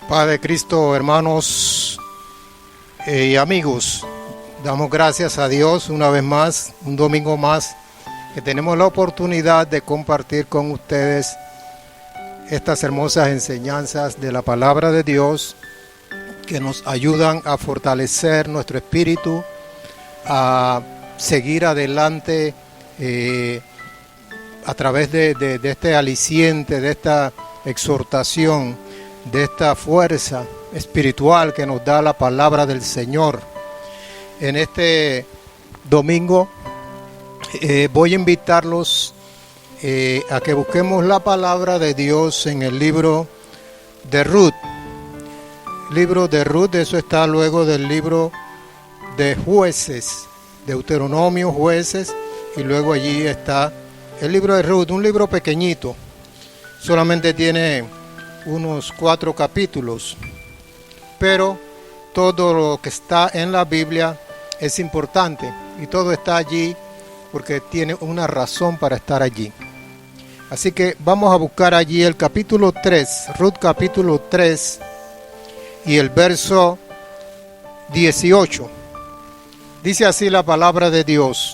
Padre Cristo, hermanos y amigos, damos gracias a Dios una vez más, un domingo más, que tenemos la oportunidad de compartir con ustedes estas hermosas enseñanzas de la palabra de Dios que nos ayudan a fortalecer nuestro espíritu, a seguir adelante a través de este aliciente, de esta exhortación, de esta fuerza espiritual que nos da la palabra del Señor. En este domingo voy a invitarlos a que busquemos la palabra de Dios en el libro de Ruth. Libro de Ruth, eso está luego del libro de Jueces, Deuteronomio, Jueces, y luego allí está el libro de Ruth, un libro pequeñito, solamente tiene unos 4 capítulos, pero todo lo que está en la Biblia es importante y todo está allí porque tiene una razón para estar allí. Así que vamos a buscar allí el capítulo 3, Ruth capítulo 3 y el verso 18. Dice así la palabra de Dios.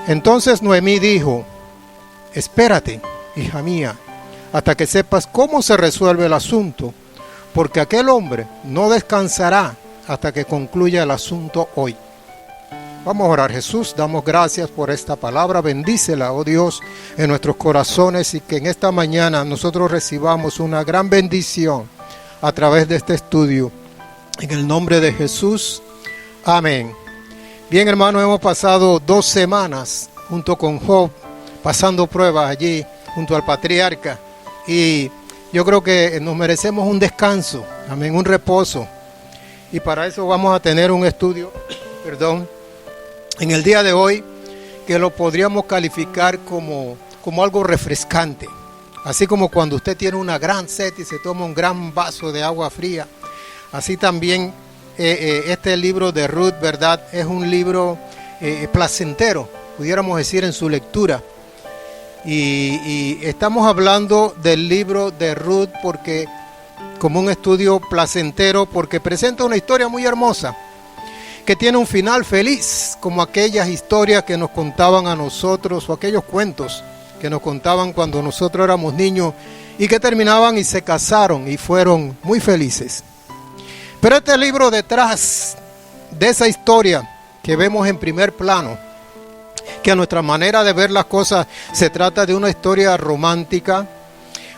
Entonces Noemí dijo: espérate, hija mía, hasta que sepas cómo se resuelve el asunto, porque aquel hombre no descansará hasta que concluya el asunto hoy. Vamos a orar. Jesús, damos gracias por esta palabra, bendícela, oh Dios, en nuestros corazones, y que en esta mañana nosotros recibamos una gran bendición a través de este estudio, en el nombre de Jesús, amén. Bien, hermanos, hemos pasado 2 semanas junto con Job, pasando pruebas allí, junto al patriarca, y yo creo que nos merecemos un descanso, amén, un reposo. Y para eso vamos a tener un estudio, en el día de hoy, que lo podríamos calificar como algo refrescante. Así como cuando usted tiene una gran sed y se toma un gran vaso de agua fría. Así también este libro de Ruth, ¿verdad? Es un libro placentero, pudiéramos decir, en su lectura. Y estamos hablando del libro de Ruth porque como un estudio placentero, porque presenta una historia muy hermosa, que tiene un final feliz, como aquellas historias que nos contaban a nosotros, o aquellos cuentos que nos contaban cuando nosotros éramos niños, y que terminaban y se casaron y fueron muy felices. Pero este libro, detrás de esa historia que vemos en primer plano, que a nuestra manera de ver las cosas se trata de una historia romántica,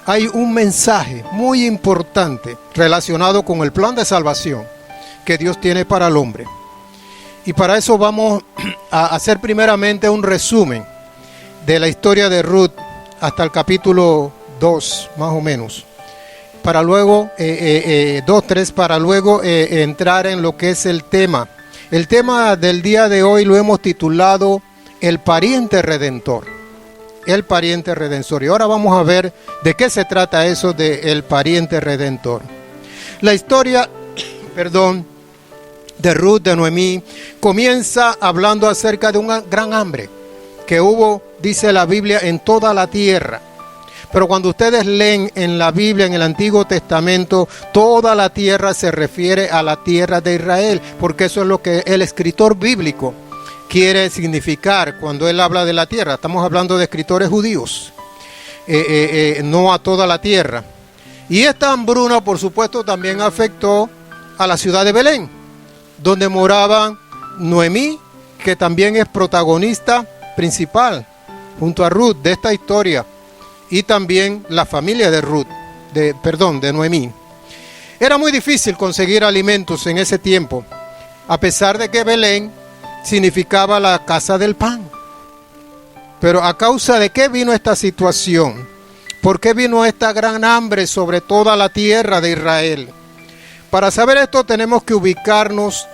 hay un mensaje muy importante relacionado con el plan de salvación que Dios tiene para el hombre. Y para eso vamos a hacer primeramente un resumen de la historia de Ruth hasta el capítulo 2, más o menos, para luego 2-3, para luego entrar en lo que es el tema. El tema del día de hoy lo hemos titulado El pariente redentor. El pariente redentor. Y ahora vamos a ver de qué se trata eso de el pariente redentor. La historia, de Ruth, de Noemí, comienza hablando acerca de una gran hambre que hubo, dice la Biblia, en toda la tierra. Pero cuando ustedes leen en la Biblia, en el Antiguo Testamento, toda la tierra se refiere a la tierra de Israel, porque eso es lo que el escritor bíblico quiere significar cuando él habla de la tierra. Estamos hablando de escritores judíos, no a toda la tierra. Y esta hambruna, por supuesto, también afectó a la ciudad de Belén, donde moraba Noemí, que también es protagonista principal, junto a Ruth, de esta historia, y también la familia de Ruth, de Noemí. Era muy difícil conseguir alimentos en ese tiempo, a pesar de que Belén significaba la casa del pan. Pero ¿a causa de qué vino esta situación? ¿Por qué vino esta gran hambre sobre toda la tierra de Israel? Para saber esto tenemos que ubicarnos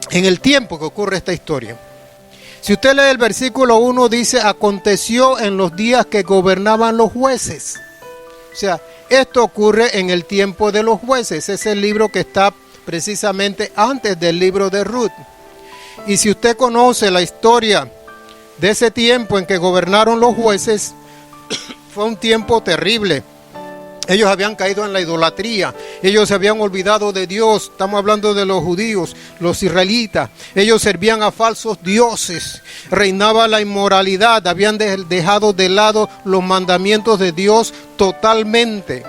en el tiempo que ocurre esta historia. Si usted lee el versículo 1, dice: aconteció en los días que gobernaban los jueces. O sea, esto ocurre en el tiempo de los jueces. Es el libro que está precisamente antes del libro de Ruth. Y si usted conoce la historia de ese tiempo en que gobernaron los jueces, fue un tiempo terrible Ellos habían caído en la idolatría, ellos se habían olvidado de Dios. Estamos hablando de los judíos, los israelitas. Ellos servían a falsos dioses, reinaba la inmoralidad, habían dejado de lado los mandamientos de Dios totalmente.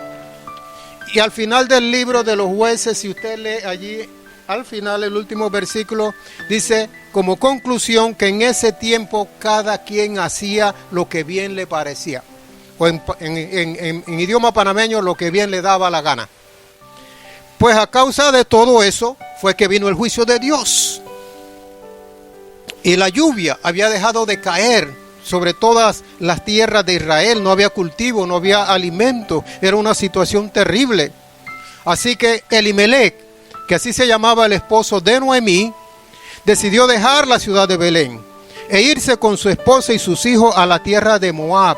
Y al final del libro de los Jueces, si usted lee allí, al final el último versículo dice como conclusión que en ese tiempo cada quien hacía lo que bien le parecía. O en idioma panameño, lo que bien le daba la gana. Pues a causa de todo eso fue que vino el juicio de Dios. Y la lluvia había dejado de caer sobre todas las tierras de Israel. No había cultivo, no había alimento. Era una situación terrible. Así que Elimelec, que así se llamaba el esposo de Noemí, decidió dejar la ciudad de Belén e irse con su esposa y sus hijos a la tierra de Moab.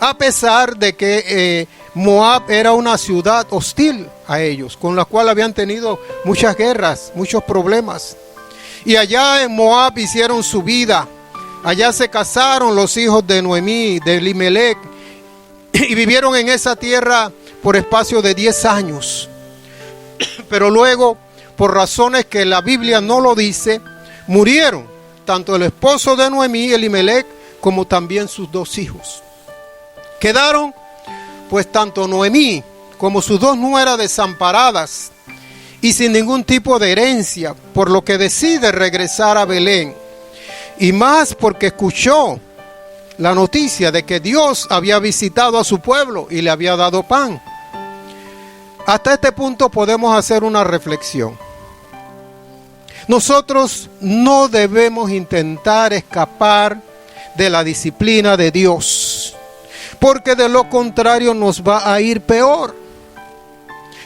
A pesar de que Moab era una ciudad hostil a ellos, con la cual habían tenido muchas guerras, muchos problemas. Y allá en Moab hicieron su vida. Allá se casaron los hijos de Noemí, de Elimelec, y vivieron en esa tierra por espacio de 10 años. Pero luego, por razones que la Biblia no lo dice, murieron tanto el esposo de Noemí, Elimelec, como también sus 2 hijos. Quedaron pues tanto Noemí como sus 2 nueras desamparadas y sin ningún tipo de herencia, por lo que decide regresar a Belén. Y más porque escuchó la noticia de que Dios había visitado a su pueblo y le había dado pan. Hasta este punto podemos hacer una reflexión. Nosotros no debemos intentar escapar de la disciplina de Dios, porque de lo contrario nos va a ir peor.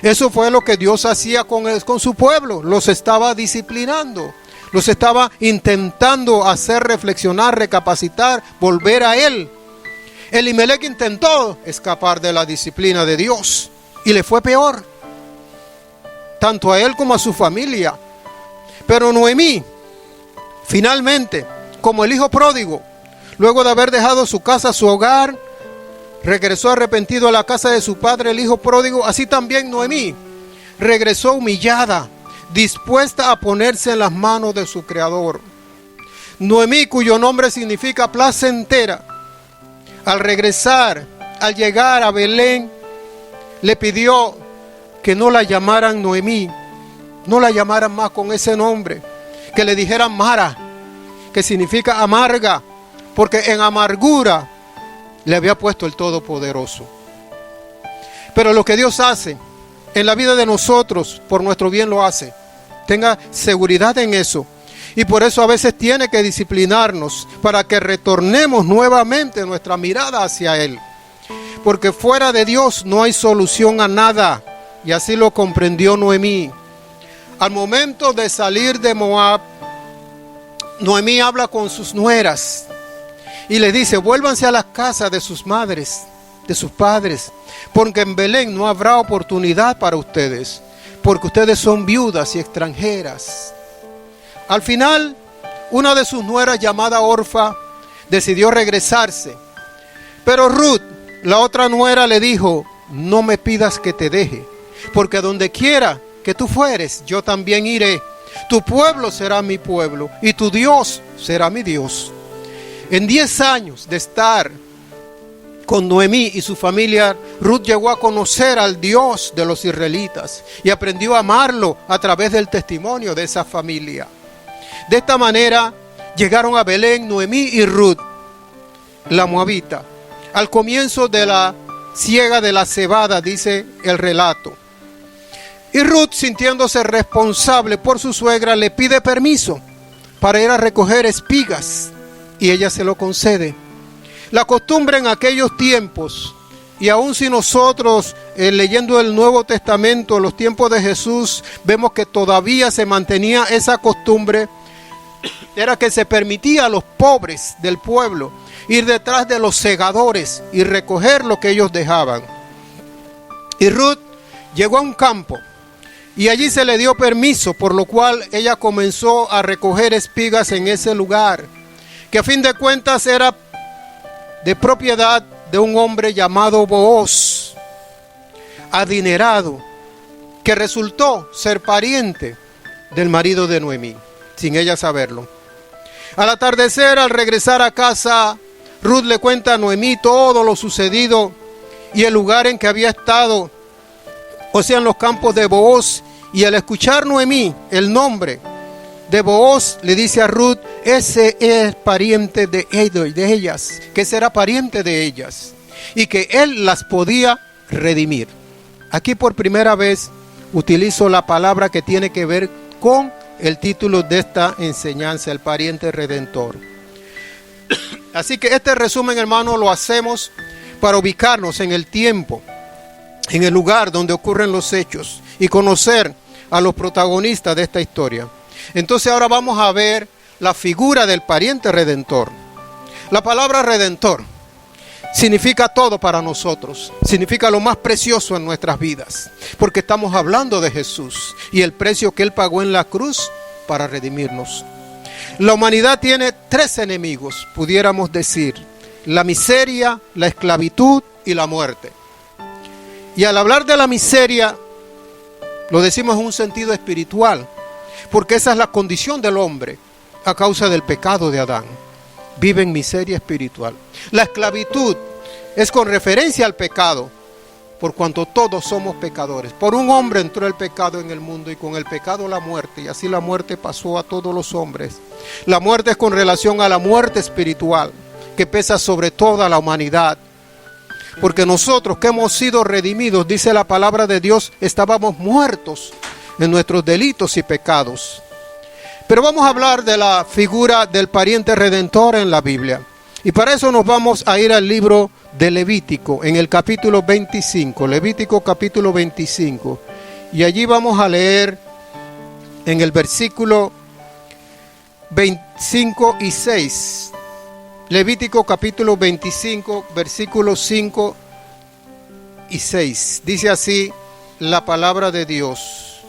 Eso fue lo que Dios hacía con su pueblo. Los estaba disciplinando, los estaba intentando hacer reflexionar, recapacitar, volver a Él. Elimelec intentó escapar de la disciplina de Dios y le fue peor, tanto a él como a su familia. Pero Noemí, finalmente, como el hijo pródigo, luego de haber dejado su casa, su hogar, regresó arrepentido a la casa de su padre, el hijo pródigo. Así también Noemí regresó humillada, dispuesta a ponerse en las manos de su Creador. Noemí, cuyo nombre significa placentera, al regresar, al llegar a Belén, le pidió que no la llamaran Noemí, no la llamaran más con ese nombre, que le dijeran Mara, que significa amarga, porque en amargura le había puesto el Todopoderoso. Pero lo que Dios hace en la vida de nosotros, por nuestro bien lo hace. Tenga seguridad en eso. Y por eso a veces tiene que disciplinarnos, para que retornemos nuevamente nuestra mirada hacia Él. Porque fuera de Dios no hay solución a nada. Y así lo comprendió Noemí. Al momento de salir de Moab, Noemí habla con sus nueras y les dice: vuélvanse a las casas de sus madres, de sus padres, porque en Belén no habrá oportunidad para ustedes, porque ustedes son viudas y extranjeras. Al final, una de sus nueras, llamada Orfa, decidió regresarse. Pero Ruth, la otra nuera, le dijo: no me pidas que te deje, porque a donde quiera que tú fueres, yo también iré. Tu pueblo será mi pueblo y tu Dios será mi Dios. En 10 años de estar con Noemí y su familia, Ruth llegó a conocer al Dios de los israelitas y aprendió a amarlo a través del testimonio de esa familia. De esta manera llegaron a Belén Noemí y Ruth, la moabita, al comienzo de la siega de la cebada, dice el relato. Y Ruth, sintiéndose responsable por su suegra, le pide permiso para ir a recoger espigas y ella se lo concede. La costumbre en aquellos tiempos, y aun si nosotros leyendo el Nuevo Testamento, los tiempos de Jesús, vemos que todavía se mantenía esa costumbre, era que se permitía a los pobres del pueblo ir detrás de los segadores y recoger lo que ellos dejaban. Y Ruth llegó a un campo y allí se le dio permiso, por lo cual ella comenzó a recoger espigas en ese lugar, que a fin de cuentas era de propiedad de un hombre llamado Booz. adinerado que resultó ser pariente del marido de Noemí, sin ella saberlo. Al atardecer, al regresar a casa, Ruth le cuenta a Noemí todo lo sucedido y el lugar en que había estado, o sea, en los campos de Booz. Y al escuchar Noemí el nombre de Booz, le dice a Ruth: ese es pariente de ellas, que será pariente de ellas, y que él las podía redimir. Aquí por primera vez utilizo la palabra que tiene que ver con el título de esta enseñanza, el pariente redentor. Así que este resumen, hermano, lo hacemos para ubicarnos en el tiempo, en el lugar donde ocurren los hechos y conocer a los protagonistas de esta historia. Entonces ahora vamos a ver la figura del pariente redentor. La palabra redentor significa todo para nosotros, significa lo más precioso en nuestras vidas, porque estamos hablando de Jesús y el precio que Él pagó en la cruz para redimirnos. La humanidad tiene tres enemigos, pudiéramos decir: la miseria, la esclavitud y la muerte. Y al hablar de la miseria, lo decimos en un sentido espiritual, porque esa es la condición del hombre a causa del pecado de Adán. Vive en miseria espiritual. La esclavitud es con referencia al pecado, por cuanto todos somos pecadores. Por un hombre entró el pecado en el mundo, y con el pecado la muerte, y así la muerte pasó a todos los hombres. La muerte es con relación a la muerte espiritual, que pesa sobre toda la humanidad. Porque nosotros que hemos sido redimidos, dice la palabra de Dios, estábamos muertos en nuestros delitos y pecados. Pero vamos a hablar de la figura del pariente redentor en la Biblia. Y para eso nos vamos a ir al libro de Levítico, en el capítulo 25. Levítico capítulo 25. Y allí vamos a leer en el versículo 25 y 6. Levítico capítulo 25, versículos 5 y 6. Dice así la palabra de Dios.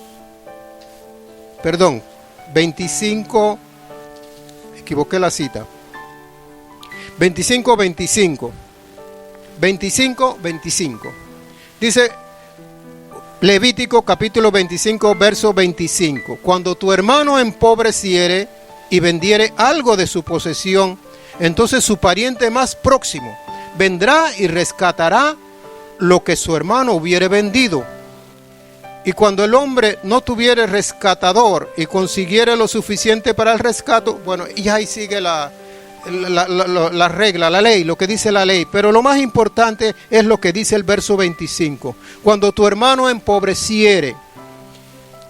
Perdón, 25, equivoqué la cita. 25. Dice Levítico capítulo 25, verso 25. Cuando tu hermano empobreciere y vendiere algo de su posesión, entonces su pariente más próximo vendrá y rescatará lo que su hermano hubiere vendido. Y cuando el hombre no tuviere rescatador y consiguiere lo suficiente para el rescate, bueno, y ahí sigue la regla, la ley, lo que dice la ley. Pero lo más importante es lo que dice el verso 25. Cuando tu hermano empobreciere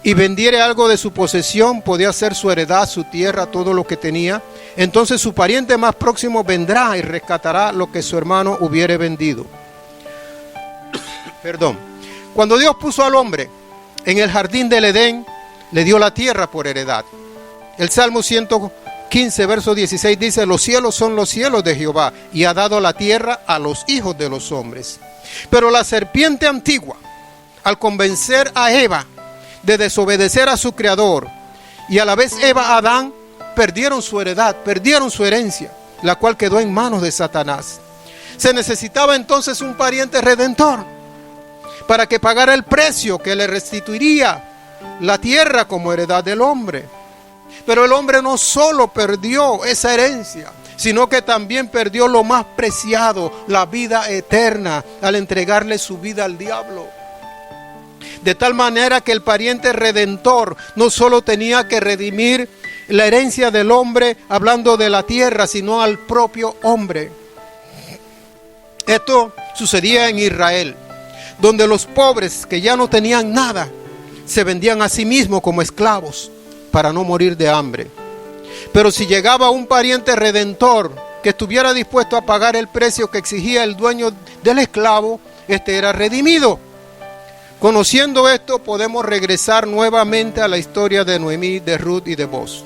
y vendiere algo de su posesión, podía ser su heredad, su tierra, todo lo que tenía, entonces su pariente más próximo vendrá y rescatará lo que su hermano hubiere vendido. Perdón. Cuando Dios puso al hombre en el jardín del Edén, le dio la tierra por heredad. El Salmo 115, verso 16 dice: los cielos son los cielos de Jehová, y ha dado la tierra a los hijos de los hombres. Pero la serpiente antigua, al convencer a Eva de desobedecer a su creador, y a la vez Eva a Adán, perdieron su heredad, perdieron su herencia, la cual quedó en manos de Satanás. Se necesitaba entonces un pariente redentor para que pagara el precio que le restituiría la tierra como heredad del hombre. Pero el hombre no solo perdió esa herencia, sino que también perdió lo más preciado, la vida eterna, al entregarle su vida al diablo. De tal manera que el pariente redentor no solo tenía que redimir la herencia del hombre, hablando de la tierra, sino al propio hombre. Esto sucedía en Israel, donde los pobres que ya no tenían nada se vendían a sí mismos como esclavos para no morir de hambre. Pero si llegaba un pariente redentor que estuviera dispuesto a pagar el precio que exigía el dueño del esclavo, este era redimido. Conociendo esto, podemos regresar nuevamente a la historia de Noemí, de Ruth y de Booz.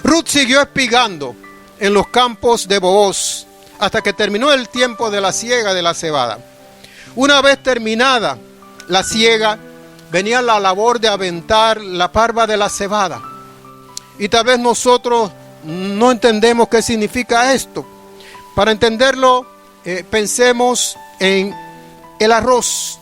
Ruth siguió espigando en los campos de Booz hasta que terminó el tiempo de la siega de la cebada. Una vez terminada la siega, venía la labor de aventar la parva de la cebada. Y tal vez nosotros no entendemos qué significa esto. Para entenderlo, pensemos en el arroz.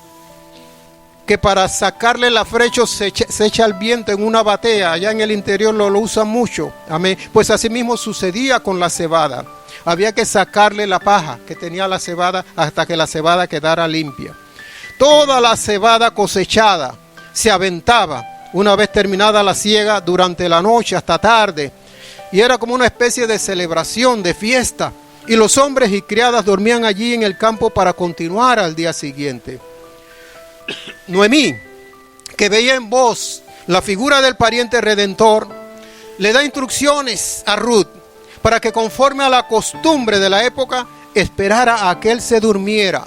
que para sacarle la frecho se echa al viento en una batea. Allá en el interior lo usan mucho. Amén. Pues así mismo sucedía con la cebada. Había que sacarle la paja que tenía la cebada hasta que la cebada quedara limpia. Toda la cebada cosechada se aventaba una vez terminada la siega durante la noche hasta tarde. Y era como una especie de celebración, de fiesta. Y los hombres y criadas dormían allí en el campo para continuar al día siguiente. Noemí, que veía en Booz la figura del pariente redentor, le da instrucciones a Ruth para que, conforme a la costumbre de la época, esperara a que él se durmiera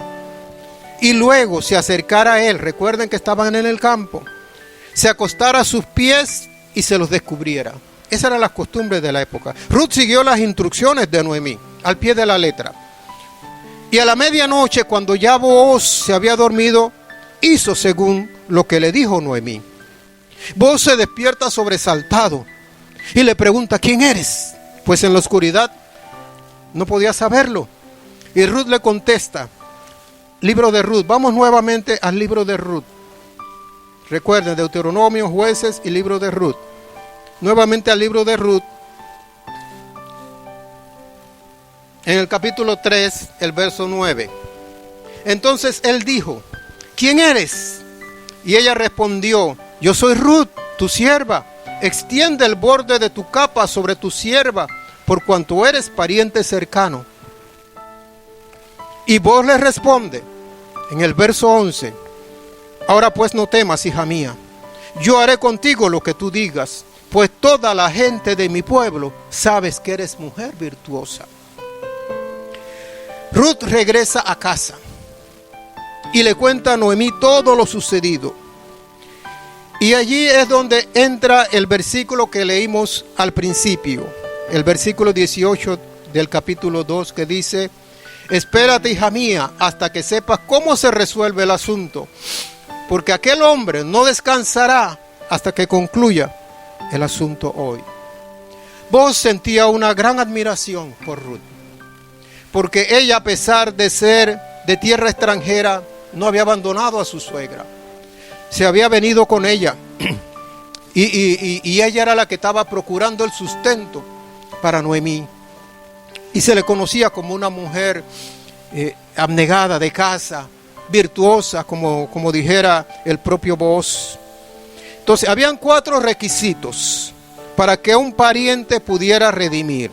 y luego se acercara a él. Recuerden que estaban en el campo. Se acostara a sus pies y se los descubriera. Esas eran las costumbres de la época. Ruth siguió las instrucciones de Noemí al pie de la letra. Y a la medianoche, cuando ya Booz se había dormido, hizo según lo que le dijo Noemí. Booz se despierta sobresaltado y le pregunta: ¿quién eres? Pues en la oscuridad no podía saberlo. Y Ruth le contesta. Libro de Ruth. Vamos nuevamente al libro de Ruth. Recuerden, Deuteronomio, Jueces y libro de Ruth. Nuevamente al libro de Ruth. En el capítulo 3, el verso 9. Entonces él dijo: ¿quién eres? Y ella respondió: yo soy Ruth, tu sierva. Extiende el borde de tu capa sobre tu sierva, por cuanto eres pariente cercano. Y Booz le responde en el verso 11: ahora pues no temas, hija mía, yo haré contigo lo que tú digas, pues toda la gente de mi pueblo sabes que eres mujer virtuosa. Ruth regresa a casa y le cuenta a Noemí todo lo sucedido. Y allí es donde entra el versículo que leímos al principio, el versículo 18 del capítulo 2, que dice: espérate, hija mía, hasta que sepas cómo se resuelve el asunto, porque aquel hombre no descansará hasta que concluya el asunto hoy. Booz sentía una gran admiración por Ruth, porque ella, a pesar de ser de tierra extranjera, no había abandonado a su suegra. Se había venido con ella y ella era la que estaba procurando el sustento para Noemí. Y se le conocía como una mujer abnegada, de casa, virtuosa, como dijera el propio Booz. Entonces, habían 4 requisitos para que un pariente pudiera redimir.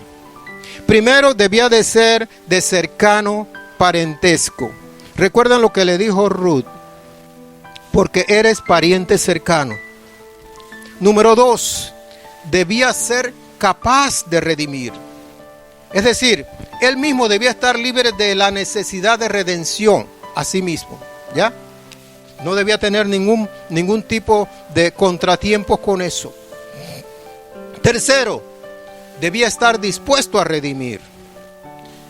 Primero, debía de ser de cercano parentesco. Recuerdan lo que le dijo Ruth: porque eres pariente cercano. Número 2, debía ser capaz de redimir. Es decir, él mismo debía estar libre de la necesidad de redención a sí mismo, ¿ya? No debía tener ningún tipo de contratiempos con eso. Tercero, debía estar dispuesto a redimir.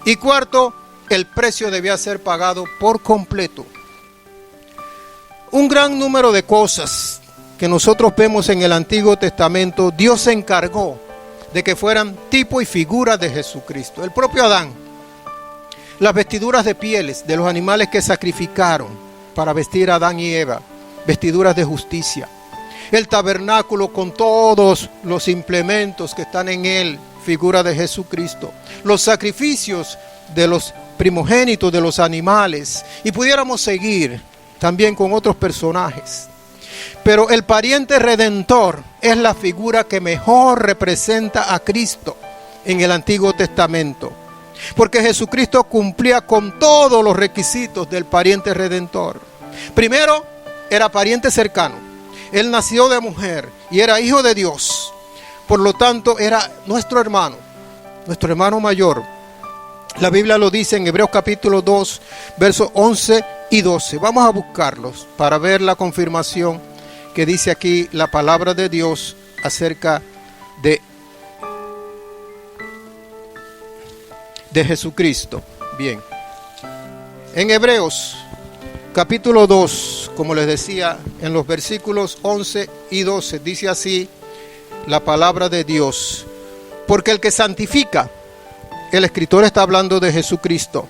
Y cuarto, el precio debía ser pagado por completo. Un gran número de cosas que nosotros vemos en el Antiguo Testamento, Dios se encargó de que fueran tipo y figura de Jesucristo. El propio Adán, las vestiduras de pieles de los animales que sacrificaron para vestir a Adán y Eva, vestiduras de justicia. El tabernáculo con todos los implementos que están en él, figura de Jesucristo. Los sacrificios de los primogénitos de los animales. Y pudiéramos seguir también con otros personajes. Pero el pariente redentor es la figura que mejor representa a Cristo en el Antiguo Testamento. Porque Jesucristo cumplía con todos los requisitos del pariente redentor. Primero, era pariente cercano. Él nació de mujer y era hijo de Dios. Por lo tanto, era nuestro hermano mayor. La Biblia lo dice en Hebreos capítulo 2, versos 11 y 12. Vamos a buscarlos para ver la confirmación que dice aquí la palabra de Dios acerca de Jesucristo. Bien. En Hebreos capítulo 2, como les decía, en los versículos 11 y 12, dice así la palabra de Dios: porque el que santifica, el escritor está hablando de Jesucristo,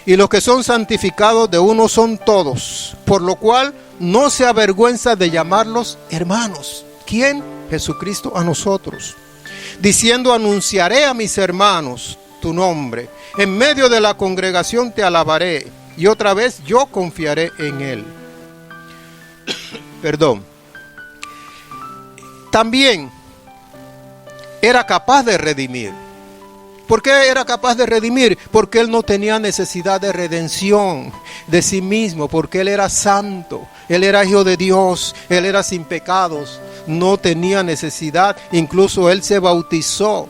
y los que son santificados de uno son todos, por lo cual no se avergüenza de llamarlos hermanos. ¿Quién? Jesucristo a nosotros. Diciendo, anunciaré a mis hermanos tu nombre. En medio de la congregación te alabaré, y otra vez yo confiaré en él. Perdón. También era capaz de redimir. ¿Por qué era capaz de redimir? Porque él no tenía necesidad de redención de sí mismo, porque él era santo, él era hijo de Dios, él era sin pecados, no tenía necesidad. Incluso él se bautizó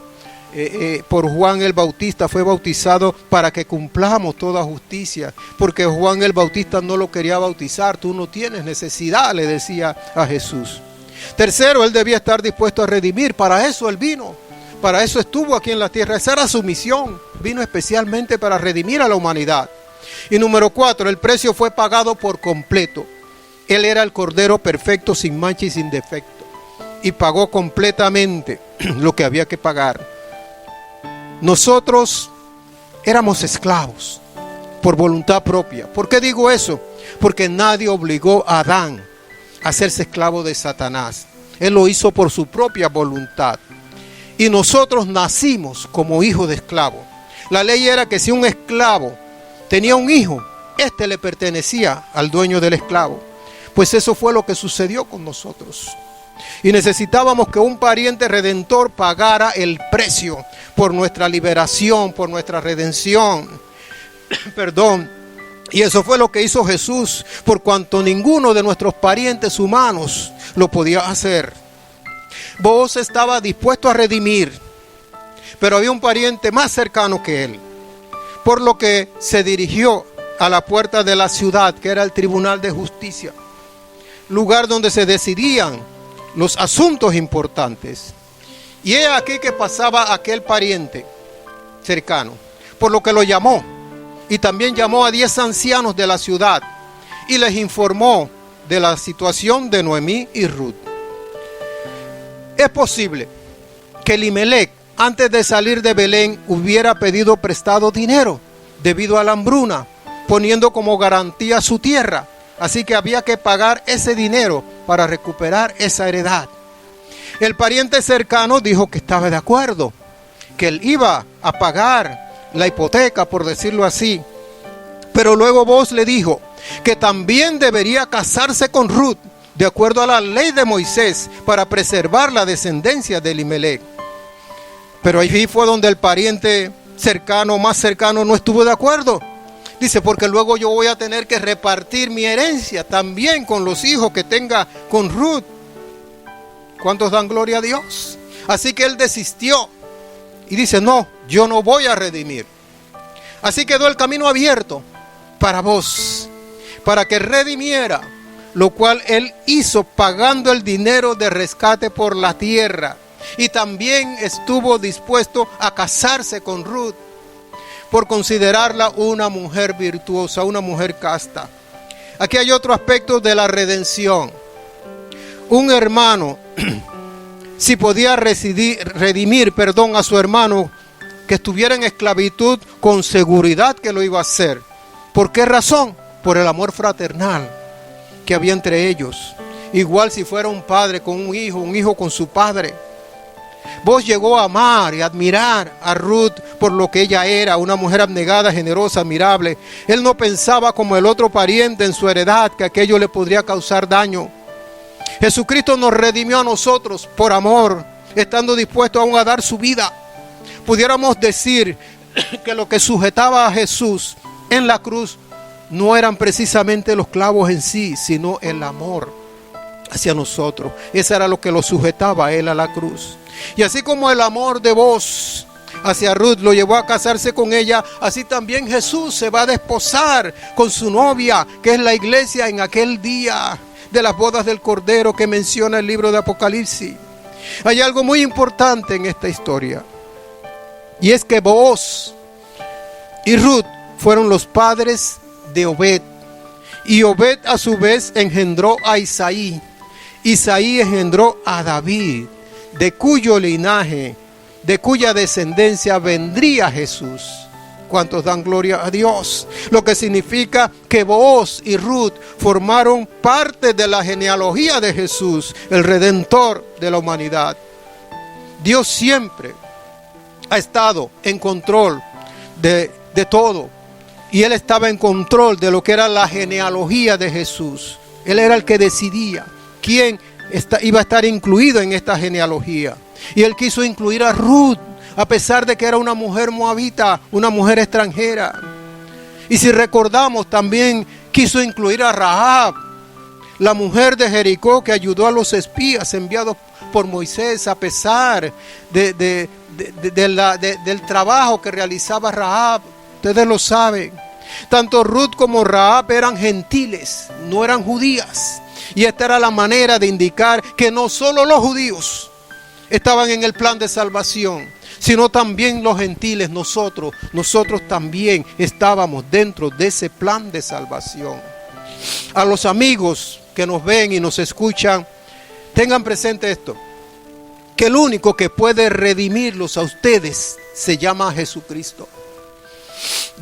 por Juan el Bautista, fue bautizado para que cumplamos toda justicia, porque Juan el Bautista no lo quería bautizar. Tú no tienes necesidad, le decía a Jesús. Tercero, él debía estar dispuesto a redimir. Para eso él vino, para eso estuvo aquí en la tierra. Esa era su misión. Vino especialmente para redimir a la humanidad. Y número 4, el precio fue pagado por completo. Él era el Cordero perfecto, sin mancha y sin defecto, y pagó completamente lo que había que pagar. Nosotros éramos esclavos por voluntad propia. ¿Por qué digo eso? Porque nadie obligó a Adán a hacerse esclavo de Satanás. Él lo hizo por su propia voluntad. Y nosotros nacimos como hijos de esclavo. La ley era que si un esclavo tenía un hijo, este le pertenecía al dueño del esclavo. Pues eso fue lo que sucedió con nosotros. Y necesitábamos que un pariente redentor pagara el precio por nuestra liberación, por nuestra redención. Perdón. Y eso fue lo que hizo Jesús, por cuanto ninguno de nuestros parientes humanos lo podía hacer. Vos estaba dispuesto a redimir, pero había un pariente más cercano que él, por lo que se dirigió a la puerta de la ciudad, que era el tribunal de justicia, lugar donde se decidían los asuntos importantes. Y he aquí que pasaba aquel pariente cercano, por lo que lo llamó, y también llamó a 10 ancianos de la ciudad y les informó de la situación de Noemí y Ruth. Es posible que Elimelec, antes de salir de Belén, hubiera pedido prestado dinero debido a la hambruna, poniendo como garantía su tierra. Así que había que pagar ese dinero para recuperar esa heredad. El pariente cercano dijo que estaba de acuerdo, que él iba a pagar la hipoteca, por decirlo así. Pero luego Booz le dijo que también debería casarse con Ruth, de acuerdo a la ley de Moisés, para preservar la descendencia de Elimelec. Pero ahí fue donde el pariente cercano, más cercano, no estuvo de acuerdo. Dice, porque luego yo voy a tener que repartir mi herencia también con los hijos que tenga con Ruth. ¿Cuántos dan gloria a Dios? Así que él desistió y dice, no, yo no voy a redimir. Así quedó el camino abierto para vos, para que redimiera, lo cual él hizo pagando el dinero de rescate por la tierra. Y también estuvo dispuesto a casarse con Ruth, por considerarla una mujer virtuosa, una mujer casta. Aquí hay otro aspecto de la redención. Un hermano, si podía redimir a su hermano que estuviera en esclavitud, con seguridad que lo iba a hacer. ¿Por qué razón? Por el amor fraternal que había entre ellos. Igual si fuera un padre con un hijo con su padre. Vos llegó a amar y admirar a Ruth por lo que ella era, una mujer abnegada, generosa, admirable. Él no pensaba como el otro pariente en su heredad, que aquello le podría causar daño. Jesucristo nos redimió a nosotros por amor, estando dispuesto aún a dar su vida. Pudiéramos decir que lo que sujetaba a Jesús en la cruz no eran precisamente los clavos en sí, sino el amor hacia nosotros. Eso era lo que lo sujetaba a él a la cruz. Y así como el amor de Booz hacia Ruth lo llevó a casarse con ella, así también Jesús se va a desposar con su novia, que es la iglesia, en aquel día de las bodas del Cordero que menciona el libro de Apocalipsis. Hay algo muy importante en esta historia, y es que Booz y Ruth fueron los padres de Obed, y Obed a su vez engendró a Isaí. Isaí engendró a David, de cuyo linaje, de cuya descendencia vendría Jesús. ¿Cuántos dan gloria a Dios? Lo que significa que Booz y Ruth formaron parte de la genealogía de Jesús, el Redentor de la humanidad. Dios siempre ha estado en control de todo. Y Él estaba en control de lo que era la genealogía de Jesús. Él era el que decidía quién iba a estar incluido en esta genealogía. Y Él quiso incluir a Ruth, a pesar de que era una mujer moabita, una mujer extranjera. Y si recordamos, también quiso incluir a Rahab, la mujer de Jericó que ayudó a los espías enviados por Moisés, a pesar del trabajo que realizaba Rahab. Ustedes lo saben. Tanto Ruth como Rahab eran gentiles, no eran judías. Y esta era la manera de indicar que no solo los judíos estaban en el plan de salvación, sino también los gentiles, nosotros también estábamos dentro de ese plan de salvación. A los amigos que nos ven y nos escuchan, tengan presente esto, que el único que puede redimirlos a ustedes se llama Jesucristo.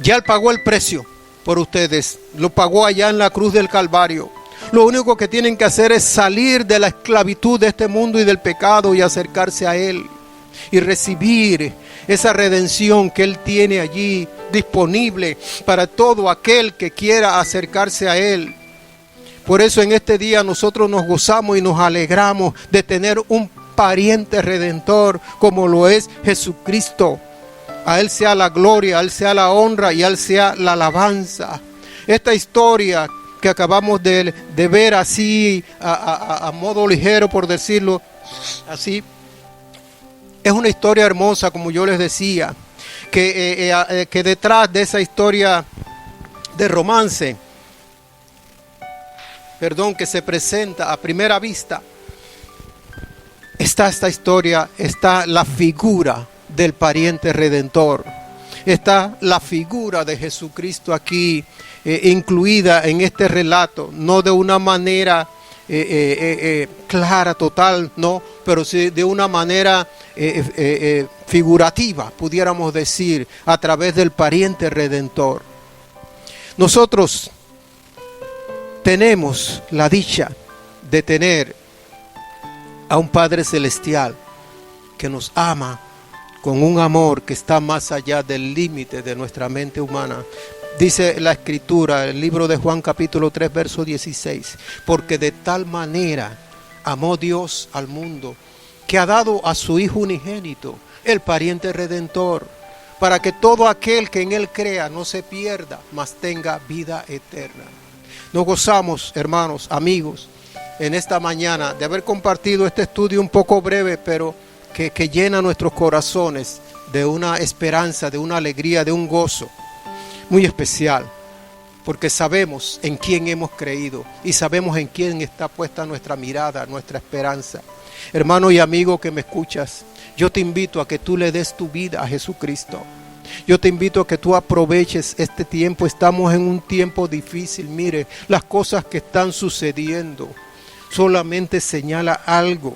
Ya Él pagó el precio por ustedes, lo pagó allá en la cruz del Calvario. Lo único que tienen que hacer es salir de la esclavitud de este mundo y del pecado y acercarse a Él y recibir esa redención que Él tiene allí disponible para todo aquel que quiera acercarse a Él. Por eso en este día nosotros nos gozamos y nos alegramos de tener un pariente redentor como lo es Jesucristo. A Él sea la gloria, a Él sea la honra y a Él sea la alabanza. Esta historia que acabamos de ver así a modo ligero, por decirlo así, es una historia hermosa, como yo les decía, que detrás de esa historia de romance, que se presenta a primera vista, está esta historia, está la figura del pariente redentor, está la figura de Jesucristo aquí incluida en este relato, no de una manera clara, total, no, pero sí de una manera figurativa, pudiéramos decir, a través del pariente redentor. Nosotros tenemos la dicha de tener a un Padre Celestial que nos ama con un amor que está más allá del límite de nuestra mente humana. Dice la Escritura, el libro de Juan capítulo 3, verso 16, porque de tal manera amó Dios al mundo, que ha dado a su Hijo unigénito, el pariente redentor, para que todo aquel que en Él crea no se pierda, mas tenga vida eterna. Nos gozamos, hermanos, amigos, en esta mañana de haber compartido este estudio un poco breve, pero que llena nuestros corazones de una esperanza, de una alegría, de un gozo muy especial, porque sabemos en quién hemos creído y sabemos en quién está puesta nuestra mirada, nuestra esperanza. Hermano y amigo que me escuchas, yo te invito a que tú le des tu vida a Jesucristo. Yo te invito a que tú aproveches este tiempo. Estamos en un tiempo difícil. Mire, las cosas que están sucediendo solamente señala algo,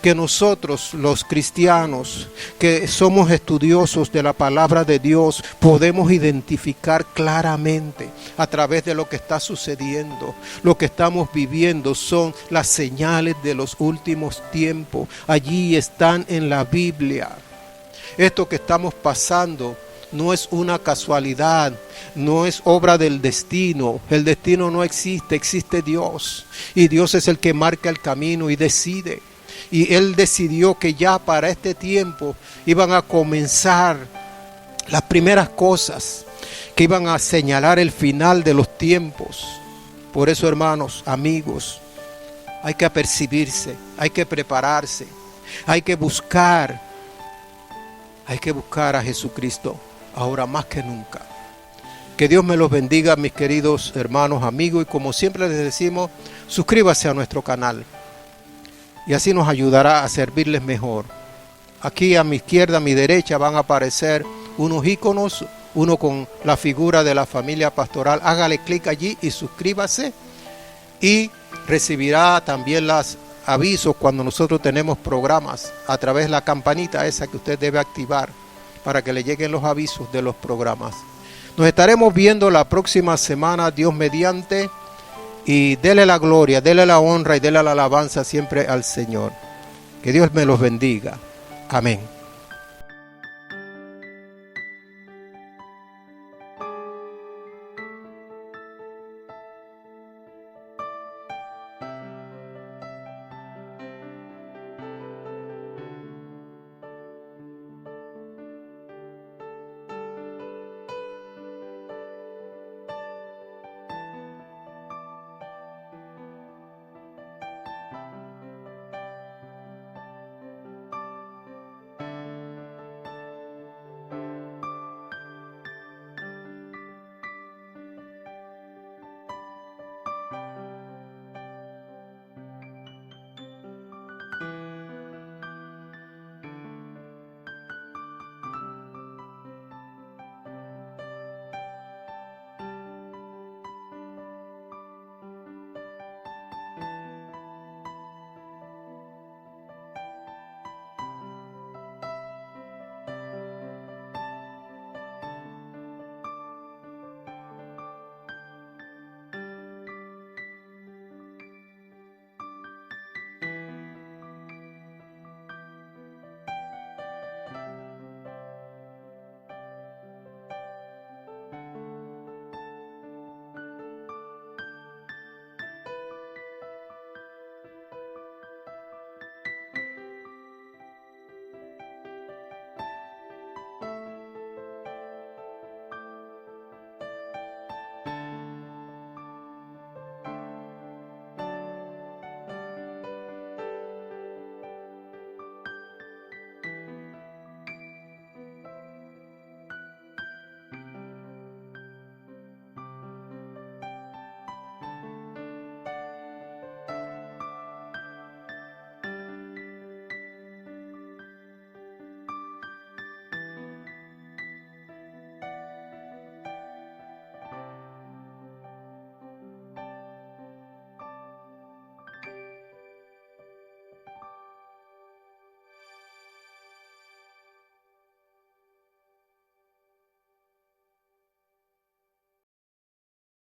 que nosotros los cristianos que somos estudiosos de la palabra de Dios podemos identificar claramente a través de lo que está sucediendo. Lo que estamos viviendo son las señales de los últimos tiempos. Allí están en la Biblia. Esto que estamos pasando no es una casualidad, no es obra del destino. El destino no existe, existe Dios. Y Dios es el que marca el camino y decide. Y Él decidió que ya para este tiempo iban a comenzar las primeras cosas que iban a señalar el final de los tiempos. Por eso, hermanos, amigos, hay que apercibirse, hay que prepararse, hay que buscar a Jesucristo ahora más que nunca. Que Dios me los bendiga, mis queridos hermanos, amigos, y como siempre les decimos, suscríbase a nuestro canal y así nos ayudará a servirles mejor. Aquí a mi izquierda, a mi derecha van a aparecer unos iconos, uno con la figura de la familia pastoral. Hágale clic allí y suscríbase y recibirá también los avisos cuando nosotros tenemos programas a través de la campanita esa que usted debe activar para que le lleguen los avisos de los programas. Nos estaremos viendo la próxima semana, Dios mediante, y dele la gloria, dele la honra y dele la alabanza siempre al Señor. Que Dios me los bendiga. Amén.